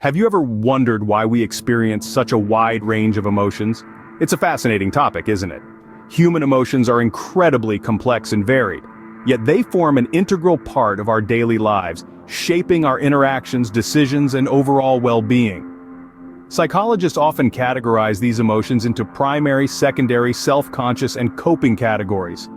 Have you ever wondered why we experience such a wide range of emotions? It's a fascinating topic, isn't it? Human emotions are incredibly complex and varied, yet they form an integral part of our daily lives, shaping our interactions, decisions, and overall well-being. Psychologists often categorize these emotions into primary, secondary, self-conscious, and coping categories.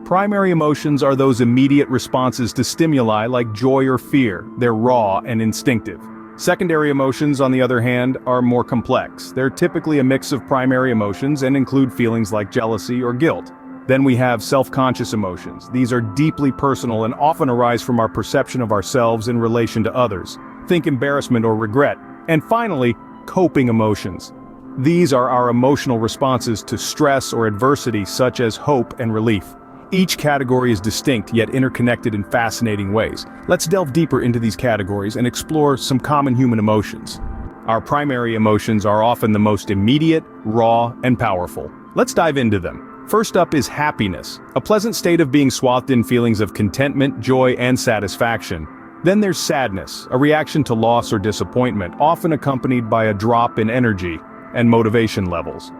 Primary emotions are those immediate responses to stimuli like joy or fear. They're raw and instinctive. Secondary emotions, on the other hand, are more complex. They're typically a mix of primary emotions and include feelings like jealousy or guilt. Then we have self-conscious emotions. These are deeply personal and often arise from our perception of ourselves in relation to others. Think embarrassment or regret. And finally, coping emotions. These are our emotional responses to stress or adversity, such as hope and relief. Each category is distinct yet interconnected in fascinating ways. Let's delve deeper into these categories and explore some common human emotions. Our primary emotions are often the most immediate, raw, and powerful. Let's dive into them. First up is happiness, a pleasant state of being swathed in feelings of contentment, joy, and satisfaction. Then there's sadness, a reaction to loss or disappointment, often accompanied by a drop in energy and motivation levels.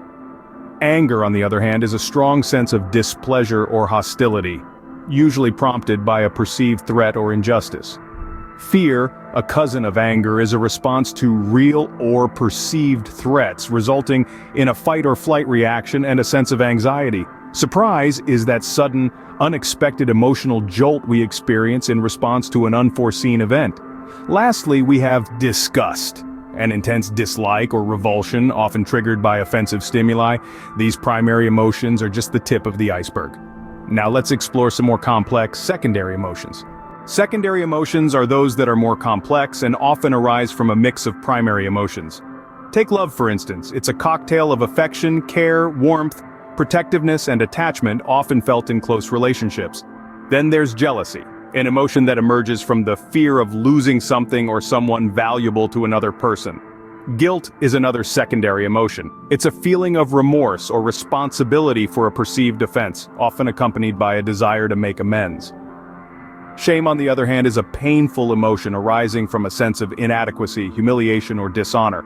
Anger, on the other hand, is a strong sense of displeasure or hostility, usually prompted by a perceived threat or injustice. Fear, a cousin of anger, is a response to real or perceived threats, resulting in a fight-or-flight reaction and a sense of anxiety. Surprise is that sudden, unexpected emotional jolt we experience in response to an unforeseen event. Lastly, we have disgust, an intense dislike or revulsion, often triggered by offensive stimuli. These primary emotions are just the tip of the iceberg. Now let's explore some more complex secondary emotions. Secondary emotions are those that are more complex and often arise from a mix of primary emotions. Take love, for instance. It's a cocktail of affection, care, warmth, protectiveness, and attachment, often felt in close relationships. Then there's jealousy, an emotion that emerges from the fear of losing something or someone valuable to another person. Guilt is another secondary emotion. It's a feeling of remorse or responsibility for a perceived offense, often accompanied by a desire to make amends. Shame, on the other hand, is a painful emotion arising from a sense of inadequacy, humiliation, or dishonor,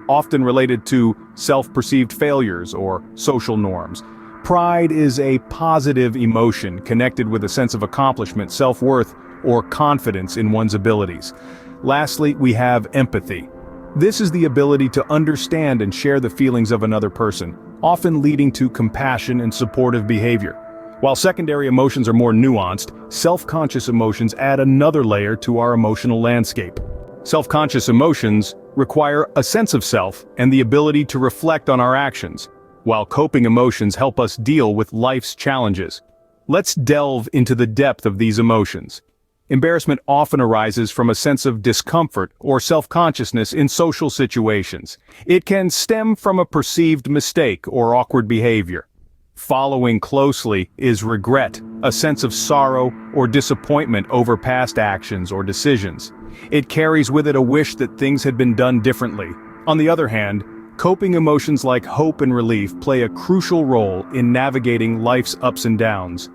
often related to self-perceived failures or social norms. Pride is a positive emotion connected with a sense of accomplishment, self-worth, or confidence in one's abilities. Lastly, we have empathy. This is the ability to understand and share the feelings of another person, often leading to compassion and supportive behavior. While secondary emotions are more nuanced, self-conscious emotions add another layer to our emotional landscape. Self-conscious emotions require a sense of self and the ability to reflect on our actions, while coping emotions help us deal with life's challenges. Let's delve into the depth of these emotions. Embarrassment often arises from a sense of discomfort or self-consciousness in social situations. It can stem from a perceived mistake or awkward behavior. Following closely is regret, a sense of sorrow or disappointment over past actions or decisions. It carries with it a wish that things had been done differently. On the other hand, coping emotions like hope and relief play a crucial role in navigating life's ups and downs.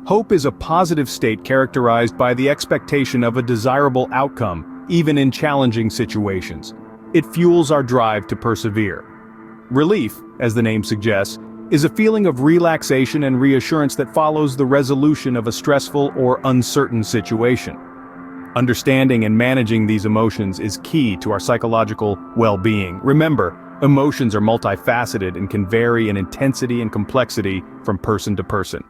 Hope is a positive state characterized by the expectation of a desirable outcome, even in challenging situations. It fuels our drive to persevere. Relief, as the name suggests, is a feeling of relaxation and reassurance that follows the resolution of a stressful or uncertain situation. Understanding and managing these emotions is key to our psychological well-being. Remember, emotions are multifaceted and can vary in intensity and complexity from person to person.